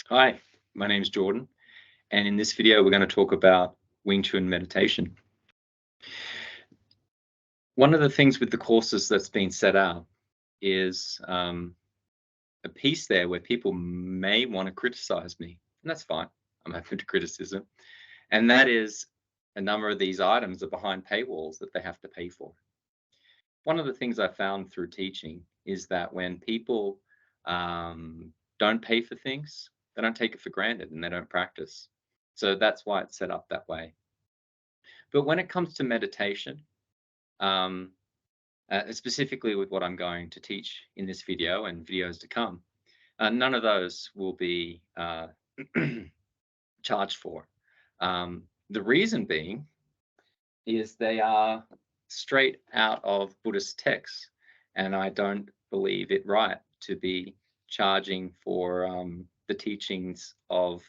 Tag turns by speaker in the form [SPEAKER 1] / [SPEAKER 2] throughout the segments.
[SPEAKER 1] Hi, my name's Jordan, and in this video, we're going to talk about Wing Chun meditation. One of the things with the courses that's been set out is a piece there where people may want to criticize me, and that's fine. I'm open to criticism. And that is a number of these items are behind paywalls that they have to pay for. One of the things I found through teaching is that when people don't pay for things, they don't take it for granted and they don't practice. So that's why it's set up that way. But when it comes to meditation, um, specifically with what I'm going to teach in this video and videos to come, none of those will be charged for. The reason being is they are straight out of Buddhist texts, and I don't believe it right to be charging for the teachings of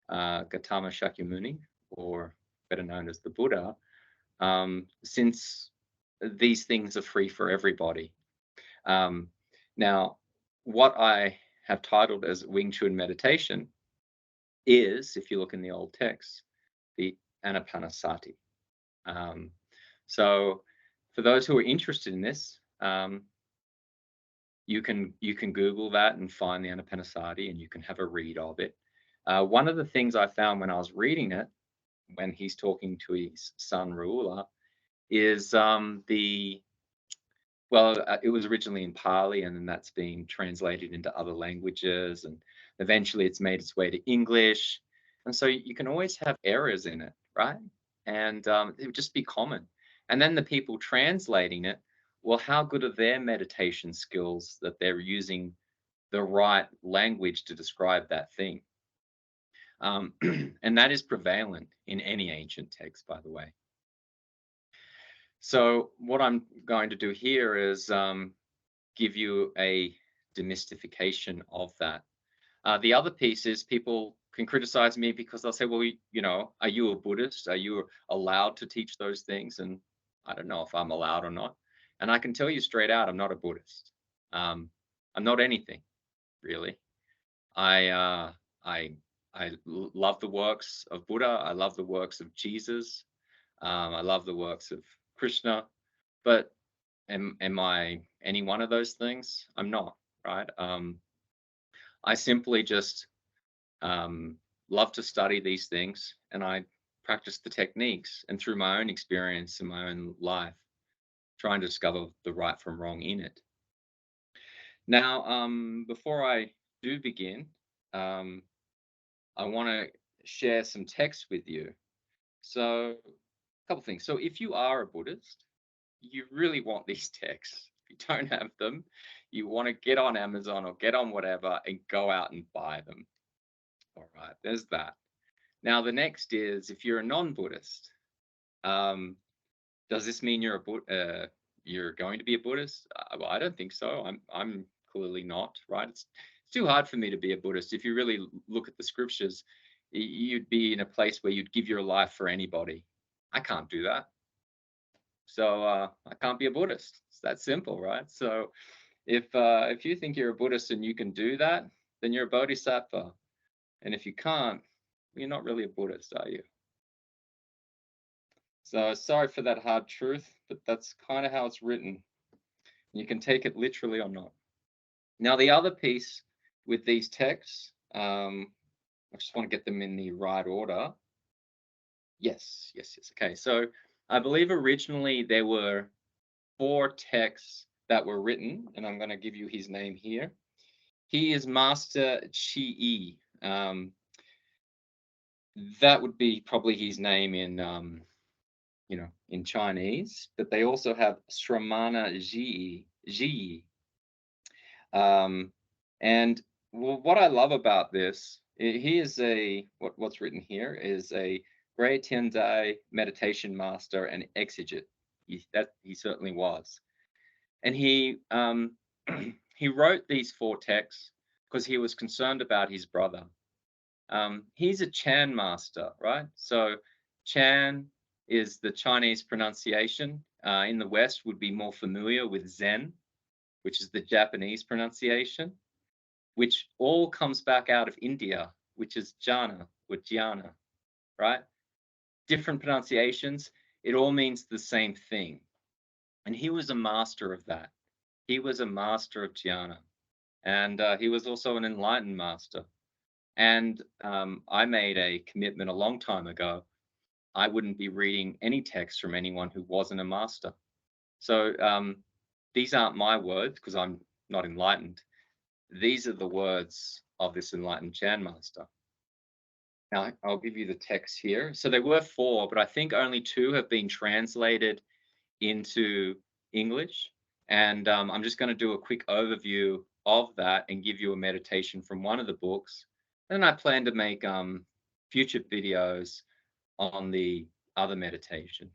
[SPEAKER 1] Gautama Shakyamuni, or better known as the Buddha, since these things are free for everybody. Now, what I have titled as Wing Chun meditation is, if you look in the old text, the Anapanasati. So, for those who are interested in this, you can Google that and find the Anapanasati, and you can have a read of it. One of the things I found when I was reading it, when he's talking to his son Ruula, is it was originally in Pali, and then that's been translated into other languages, and eventually it's made its way to English. And so you can always have errors in it, right? And it would just be common. And then the people translating it, well, how good are their meditation skills that they're using the right language to describe that thing? And that is prevalent in any ancient text, by the way. So what I'm going to do here is give you a demystification of that. The other piece is people can criticize me because they'll say, well, are you a Buddhist? Are you allowed to teach those things? And I don't know if I'm allowed or not. And I can tell you straight out, I'm not a Buddhist. I'm not anything, really. I uh, I love the works of Buddha. I love the works of Jesus. I love the works of Krishna. But am I any one of those things? I'm not, right? I simply just love to study these things, and I practice the techniques, and through my own experience in my own life, trying to discover the right from wrong in it. Now, before I do begin, um, I want to share some text with you. So, a couple things. So, if you are a Buddhist, you really want these texts. If you don't have them, you want to get on Amazon or get on whatever and go out and buy them. All right, there's that. Now, the next is, if you're a non-Buddhist, um, does this mean you're going to be a Buddhist? Well, I don't think so. I'm clearly not, right? It's too hard for me to be a Buddhist. If you really look at the scriptures, you'd be in a place where you'd give your life for anybody. I can't do that. So I can't be a Buddhist. It's that simple, right? So if you think you're a Buddhist and you can do that, then you're a bodhisattva. And if you can't, you're not really a Buddhist, are you? So sorry for that hard truth, but that's kind of how it's written. You can take it literally or not. Now, the other piece with these texts, I just want to get them in the right order. Yes. Okay, so I believe originally there were 4 texts that were written, and I'm going to give you his name here. He is Master Chi. That would be probably his name in Chinese, but they also have Sramana Ji. And what I love about this, he is what's written here is a Great Tianzai meditation master and exegete. He certainly was. And he he wrote these 4 texts because he was concerned about his brother. He's a Chan master, right? So Chan is the Chinese pronunciation. In the West would be more familiar with Zen, which is the Japanese pronunciation. which all comes back out of India, which is jhana or jhana, right? Different pronunciations, it all means the same thing. And he was a master of that. He was a master of jhana, and he was also an enlightened master. And I made a commitment a long time ago. I wouldn't be reading any text from anyone who wasn't a master. So these aren't my words because I'm not enlightened. These are the words of this enlightened Chan master. Now, I'll give you the text here. So there were 4, but I think only 2 have been translated into English. And I'm just going to do a quick overview of that and give you a meditation from one of the books. And I plan to make future videos on the other meditation.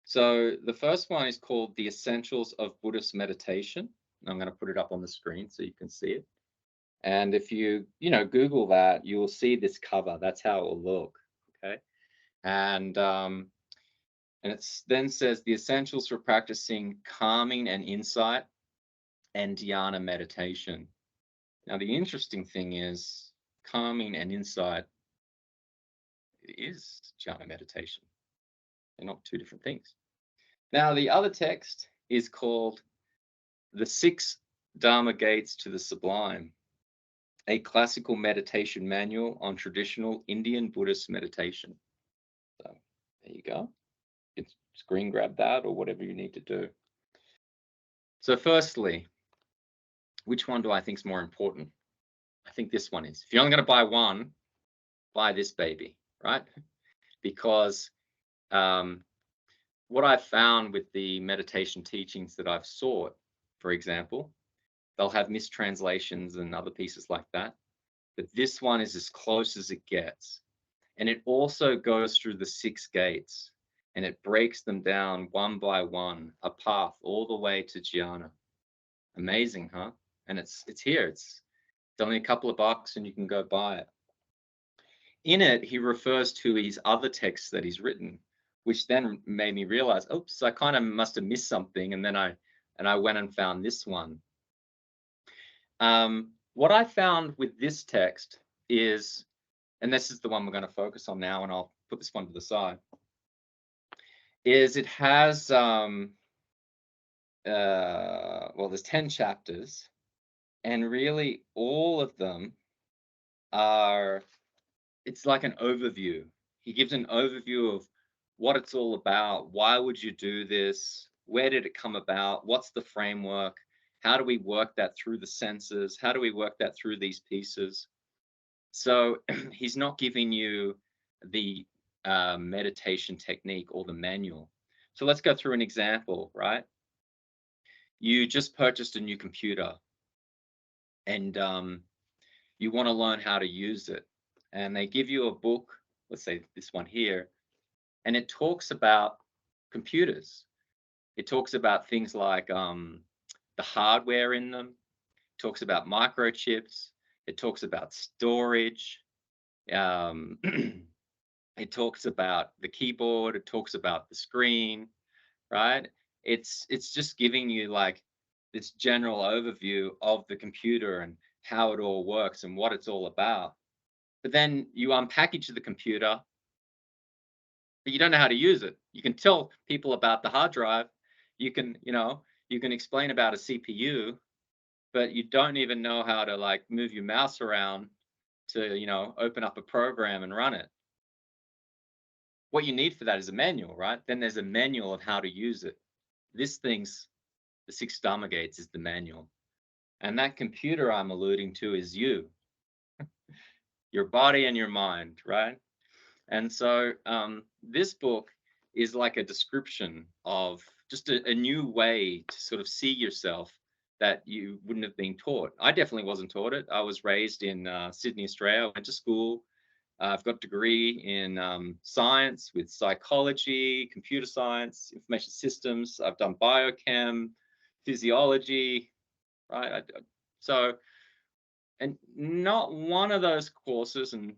[SPEAKER 1] So the first one is called The Essentials of Buddhist Meditation. I'm going to put it up on the screen so you can see it. And if you Google that, you will see this cover. That's how it will look. Okay. And it then says the essentials for practicing calming and insight and dhyana meditation. Now, the interesting thing is calming and insight is dhyana meditation. They're not 2 different things. Now, the other text is called The 6 Dharma Gates to the Sublime, a classical meditation manual on traditional Indian Buddhist meditation. So there you go. You can screen grab that or whatever you need to do. So firstly, which one do I think is more important? I think this one is. If you're only going to buy one, buy this baby, right? Because what I've found with the meditation teachings that I've sought, for example, they'll have mistranslations and other pieces like that. But this one is as close as it gets. And it also goes through the 6 gates and it breaks them down one by one, a path all the way to jhana. Amazing, huh? And it's here. It's only a couple of bucks and you can go buy it. In it, he refers to his other texts that he's written, which then made me realize, oops, I kind of must have missed something. And then I went and found this one. What I found with this text is, and this is the one we're going to focus on now, and I'll put this one to the side, is it has, well, there's 10 chapters, and really all of them are, it's like an overview. He gives an overview of what it's all about. Why would you do this? Where did it come about? What's the framework? How do we work that through the senses? How do we work that through these pieces? So he's not giving you the meditation technique or the manual. So let's go through an example, right? You just purchased a new computer and you want to learn how to use it. And they give you a book, let's say this one here, and it talks about computers. It talks about things like the hardware in them. It talks about microchips. It talks about storage. It talks about the keyboard. It talks about the screen, right? It's just giving you like this general overview of the computer and how it all works and what it's all about. But then you unpackage the computer, but you don't know how to use it. You can tell people about the hard drive. You can explain about a CPU, but you don't even know how to like move your mouse around to, open up a program and run it. What you need for that is a manual, right? Then there's a manual of how to use it. The 6 Dharma Gates is the manual. And that computer I'm alluding to is you, your body and your mind, right? And so this book is like a description of just a new way to sort of see yourself that you wouldn't have been taught. I definitely wasn't taught it. I was raised in Sydney, Australia. I went to school. I've got a degree in science with psychology, computer science, information systems. I've done biochem, physiology, right? And not one of those courses and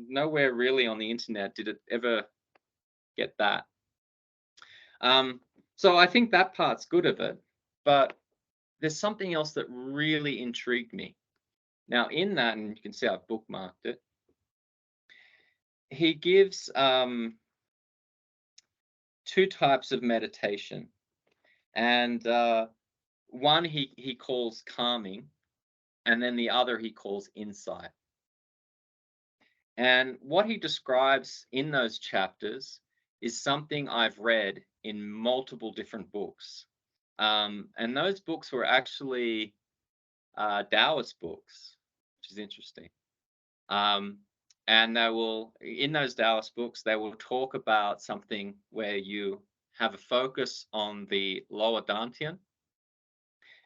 [SPEAKER 1] nowhere really on the internet did it ever get that. So I think that part's good of it, but there's something else that really intrigued me. Now, in that, and you can see I've bookmarked it, he gives two types of meditation. And one he calls calming, and then the other he calls insight. And what he describes in those chapters is something I've read in multiple different books. And those books were actually Taoist books, which is interesting. Um, and they will, in those Taoist books, they will talk about something where you have a focus on the lower dantian,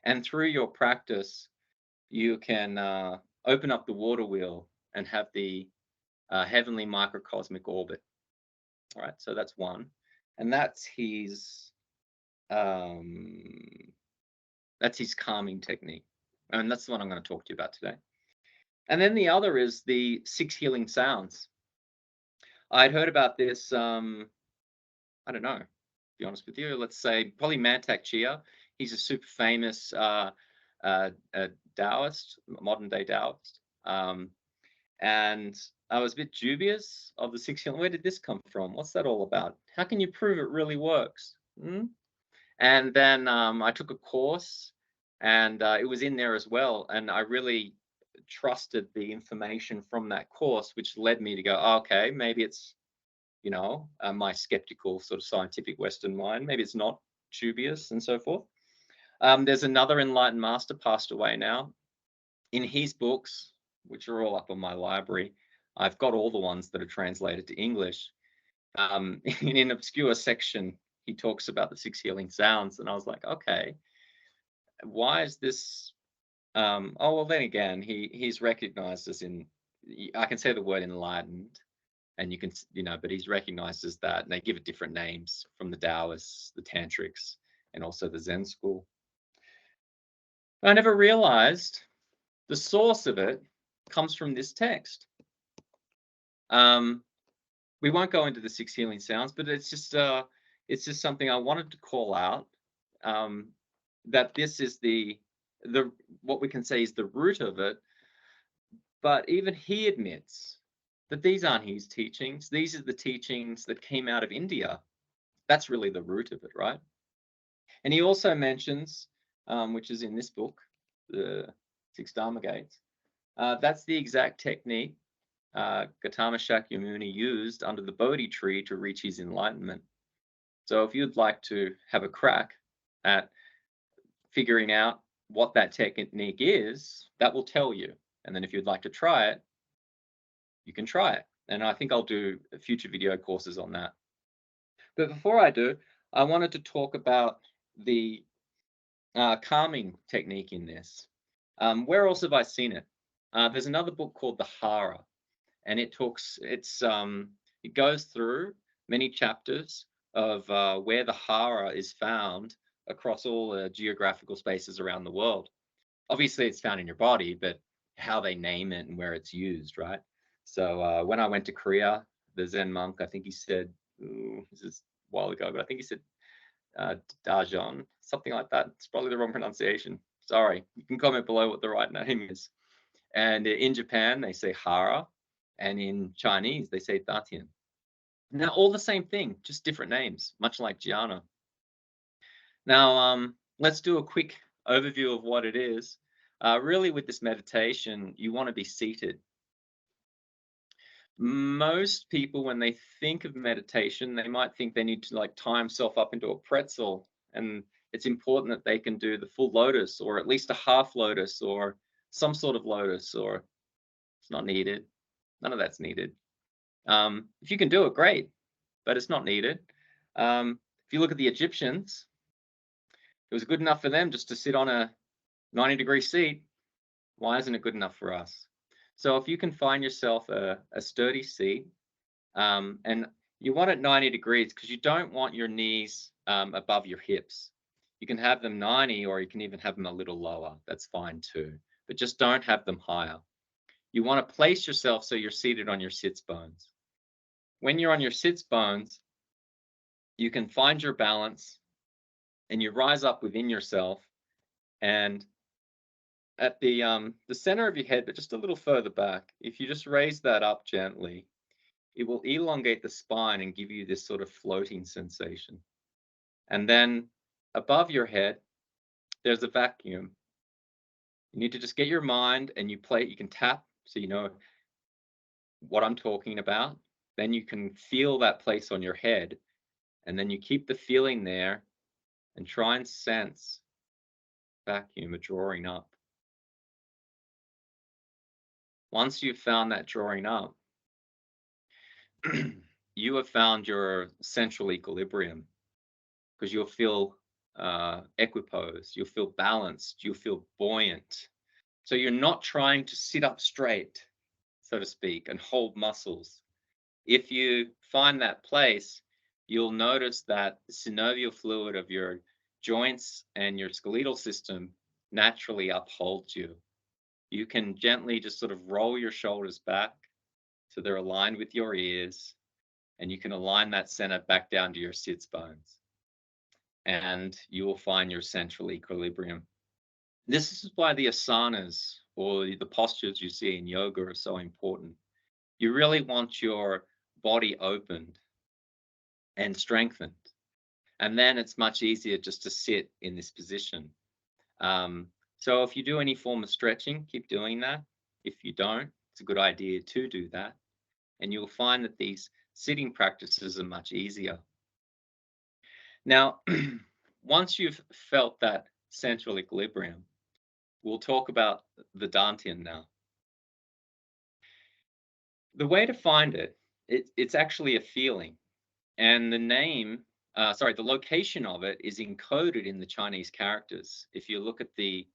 [SPEAKER 1] and through your practice, you can open up the water wheel and have the heavenly microcosmic orbit. All right, so that's one, and um, that's his calming technique, and that's the one I'm going to talk to you about today. And then the other is the 6 healing sounds. I'd heard about this. I don't know. To be honest with you, let's say probably Mantak Chia. He's a super famous Taoist, modern day Taoist. And I was a bit dubious of the 6 healing. Where did this come from? What's that all about? How can you prove it really works? And then I took a course, and it was in there as well. And I really trusted the information from that course, which led me to go, oh, okay, maybe it's, my skeptical sort of scientific Western mind, maybe it's not dubious and so forth. There's another enlightened master, passed away now. In his books, which are all up on my library, I've got all the ones that are translated to English. In an obscure section, he talks about the 6 healing sounds, and I was like, okay, why is this? Oh, well, then again, he's recognized as I can say the word enlightened, and you can, but he's recognized as that, and they give it different names from the Taoists, the Tantrics, and also the Zen school. I never realized the source of it comes from this text. We won't go into the 6 healing sounds, but it's just something I wanted to call out. That this is the what we can say is the root of it. But even he admits that these aren't his teachings. These are the teachings that came out of India. That's really the root of it, right? And he also mentions, which is in this book, the 6 Dharma Gates, that's the exact technique Gautama Shakyamuni used under the Bodhi tree to reach his enlightenment. So if you'd like to have a crack at figuring out what that technique is, that will tell you. And then if you'd like to try it, you can try it. And I think I'll do future video courses on that. But before I do, I wanted to talk about the calming technique in this. Where else have I seen it? There's another book called The Hara, and it goes through many chapters of where the Hara is found across all geographical spaces around the world. Obviously, it's found in your body, but how they name it and where it's used, right? So when I went to Korea, the Zen monk, I think he said, this is a while ago, but I think he said Dajon, something like that. It's probably the wrong pronunciation. Sorry. You can comment below what the right name is. And in Japan, they say Hara, and in Chinese, they say Datian. Now, all the same thing, just different names, much like Jhana. Now, let's do a quick overview of what it is. Really, with this meditation, you want to be seated. Most people, when they think of meditation, they might think they need to tie themselves up into a pretzel, and it's important that they can do the full lotus, or at least a half lotus, or some sort of lotus, or it's not needed. None of that's needed. If you can do it, great, but it's not needed. If you look at the Egyptians, it was good enough for them just to sit on a 90-degree seat. Why isn't it good enough for us? So if you can find yourself a sturdy seat, and you want it 90 degrees because you don't want your knees above your hips. You can have them 90, or you can even have them a little lower. That's fine too, but just don't have them higher. You want to place yourself so you're seated on your sits bones. When you're on your sits bones, you can find your balance, and you rise up within yourself, and at the center of your head, but just a little further back, if you just raise that up gently, it will elongate the spine and give you this sort of floating sensation. And then above your head, there's a vacuum. You need to just get your mind and you play, you can tap so you know what I'm talking about. Then you can feel that place on your head, and then you keep the feeling there and try and sense vacuum, a drawing up. Once you've found that drawing up, you have found your central equilibrium because you'll feel equiposed, you'll feel balanced, you'll feel buoyant. So you're not trying to sit up straight, so to speak, and hold muscles. If you find that place, you'll notice that the synovial fluid of your joints and your skeletal system naturally upholds you. You can gently just sort of roll your shoulders back so they're aligned with your ears, and you can align that center back down to your sits bones. And you will find your central equilibrium. This is why the asanas or the postures you see in yoga are so important. You really want your body opened and strengthened. And then it's much easier just to sit in this position. So if you do any form of stretching, keep doing that. If you don't, it's a good idea to do that. And you'll find that these sitting practices are much easier. Now, once you've felt that central equilibrium, we'll talk about the Dantian now. The way to find it's actually a feeling. And the name, the location of it is encoded in the Chinese characters. If you look at the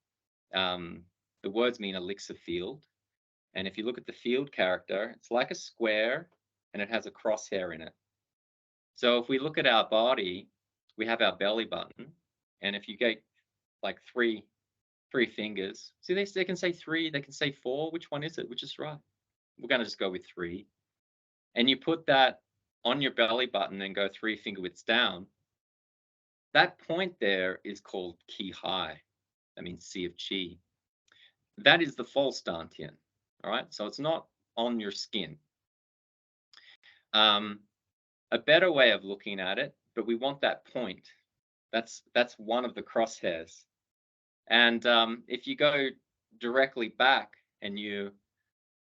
[SPEAKER 1] words mean elixir field. And if you look at the field character, it's like a square and it has a crosshair in it. So if we look at our body, we have our belly button. And if you get like three fingers, see, they can say three, they can say four. Which one is it? Which is right? We're going to just go with three. And you put that on your belly button and go 3 finger widths down. That point there is called Qi Hai. That means Sea of Qi. That is the false Dantian. All right. So it's not on your skin. A better way of looking at it, but we want that point. That's one of the crosshairs. And if you go directly back and you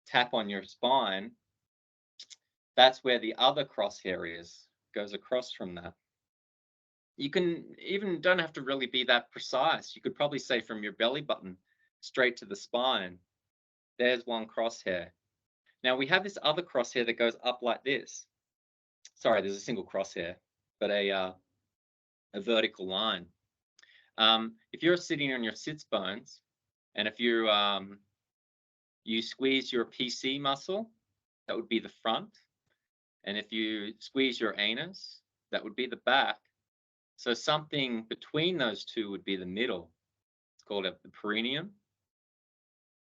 [SPEAKER 1] tap on your spine, that's where the other crosshair is, goes across from that. You can even don't have to really be that precise. You could probably say from your belly button straight to the spine, there's one crosshair. Now we have this other crosshair that goes up like this. Sorry, there's a single crosshair, but a vertical line. If you're sitting on your sits bones, and if you squeeze your PC muscle, that would be the front. And if you squeeze your anus, that would be the back. So something between those two would be the middle. It's called the perineum.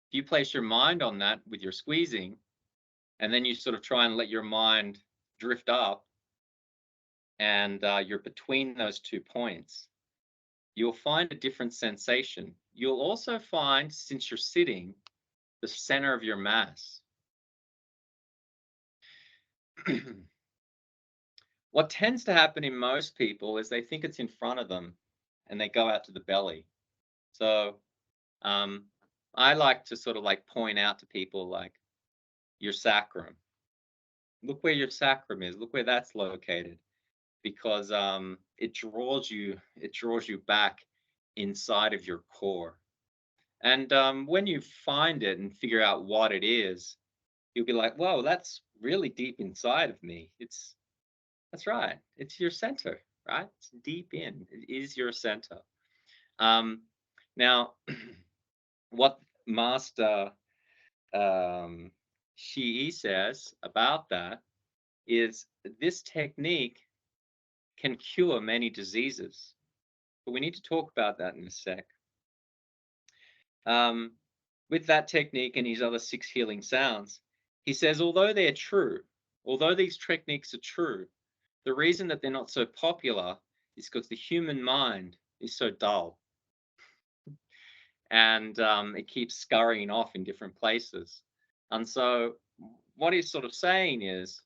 [SPEAKER 1] If you place your mind on that with your squeezing, and then you sort of try and let your mind drift up, and you're between those 2 points, you'll find a different sensation. You'll also find, since you're sitting, the center of your mass. What tends to happen in most people is they think it's in front of them and they go out to the belly. So I like to sort of like point out to people like your sacrum. Look where your sacrum is. Look where that's located, because it draws you back inside of your core. And when you find it and figure out what it is, you'll be like, whoa, that's really deep inside of me. That's right. It's your center, right? It's deep in. It is your center. Now, what Master Shi says about that is this technique can cure many diseases. But we need to talk about that in a sec. With that technique and his other 6 healing sounds, he says, although they're true, although these techniques are true, the reason that they're not so popular is because the human mind is so dull. and it keeps scurrying off in different places. And so, what he's sort of saying is,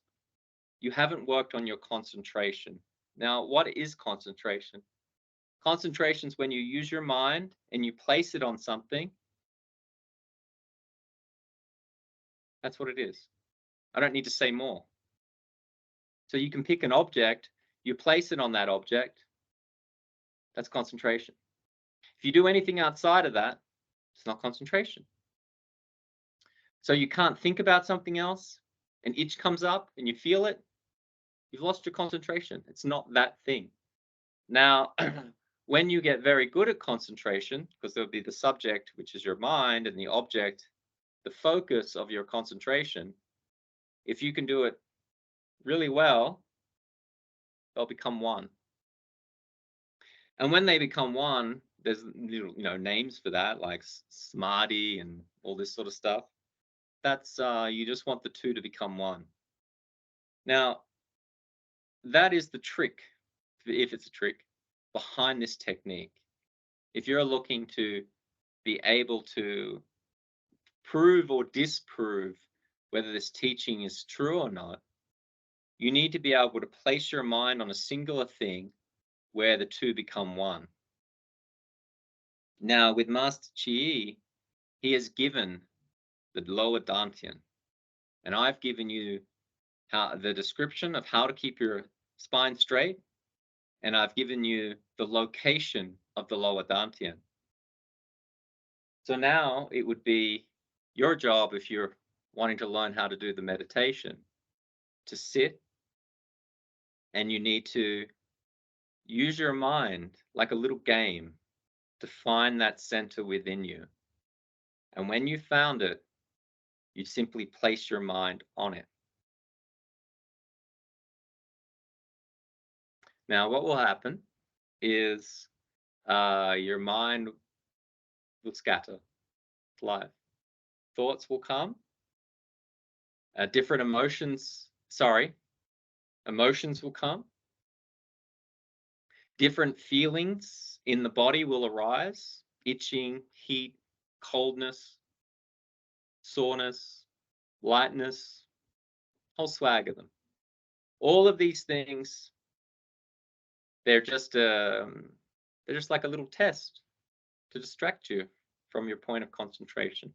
[SPEAKER 1] you haven't worked on your concentration. Now, what is concentration? Concentration is when you use your mind and you place it on something. That's what it is. I don't need to say more. So you can pick an object, you place it on that object. That's concentration. If you do anything outside of that, it's not concentration. So you can't think about something else, an itch comes up and you feel it, you've lost your concentration. It's not that thing. Now, when you get very good at concentration, because there'll be the subject, which is your mind, and the object, the focus of your concentration, if you can do it really well, they'll become one. And when they become one, there's little, names for that, like samadhi and all this sort of stuff. That's you just want the two to become one. Now, that is the trick, if it's a trick, behind this technique. If you're looking to be able to prove or disprove whether this teaching is true or not, you need to be able to place your mind on a singular thing where the two become one. Now, with Master Chi, he has given the lower Dantian, and I've given you the description of how to keep your spine straight, and I've given you the location of the lower Dantian. So now it would be your job, if you're wanting to learn how to do the meditation, to sit, and you need to use your mind like a little game to find that center within you. And when you found it, you simply place your mind on it. Now, what will happen is your mind will scatter. It's life. Thoughts will come. Different emotions will come. Different feelings in the body will arise: itching, heat, coldness, soreness, lightness, whole swag of them. All of these things, they're just like a little test to distract you from your point of concentration.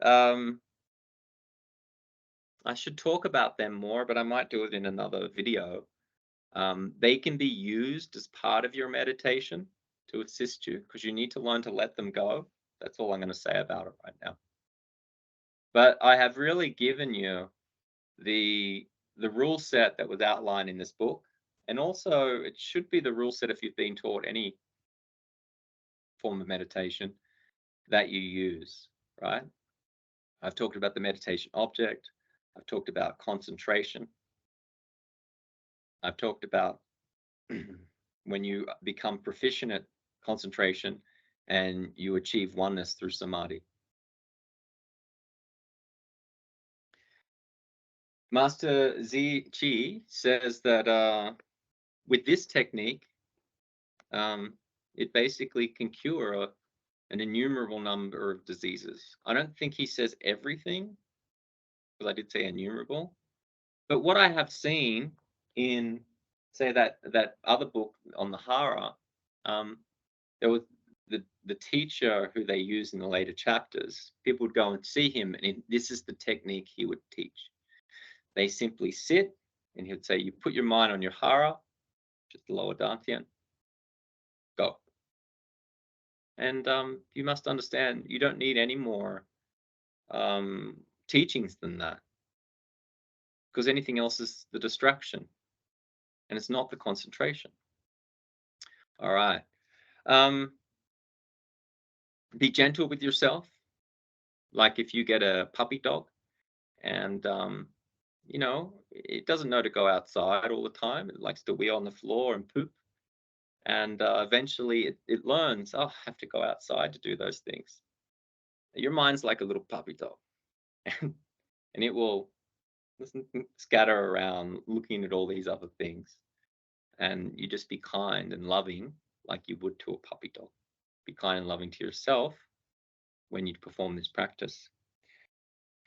[SPEAKER 1] I should talk about them more, but I might do it in another video. They can be used as part of your meditation to assist you, because you need to learn to let them go. That's all I'm going to say about it right now. But I have really given you the rule set that was outlined in this book, and also it should be the rule set if you've been taught any form of meditation that you use, right? I've talked about the meditation object. I've talked about concentration. I've talked about when you become proficient at concentration and you achieve oneness through samadhi. Master Z Chi says that with this technique, it basically can cure an innumerable number of diseases. I don't think he says everything, because I did say innumerable. But what I have seen in, say, that other book on the Hara, there was the teacher who they use in the later chapters. People would go and see him, and this is the technique he would teach. They simply sit, and he would say, you put your mind on your Hara, just the lower Dantian, go. And you must understand, you don't need any more teachings than that, because anything else is the distraction, and it's not the concentration. All right. Be gentle with yourself. Like if you get a puppy dog, and it doesn't know to go outside all the time. It likes to wee on the floor and poop. And eventually it learns, oh, I have to go outside to do those things. Your mind's like a little puppy dog. And it will scatter around looking at all these other things. And you just be kind and loving like you would to a puppy dog. be kind and loving to yourself when you perform this practice.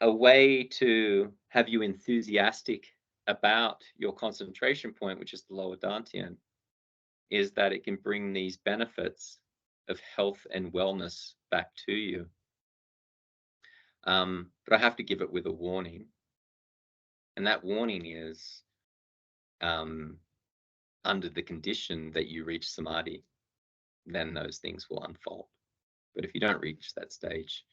[SPEAKER 1] A way to have you enthusiastic about your concentration point, which is the lower dantian, is that it can bring these benefits of health and wellness back to you. But I have to give it with a warning. And that warning is under the condition that you reach samadhi, then those things will unfold. But if you don't reach that stage,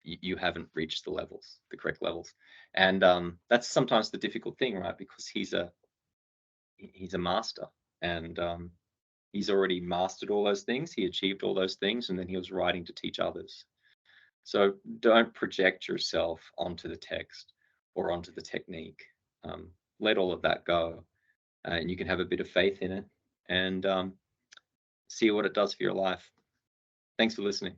[SPEAKER 1] you haven't reached the levels, the correct levels. And that's sometimes the difficult thing, right? Because he's a master, and he's already mastered all those things. He achieved all those things, and then he was writing to teach others. So don't project yourself onto the text or onto the technique. Let all of that go, and you can have a bit of faith in it and see what it does for your life. Thanks for listening.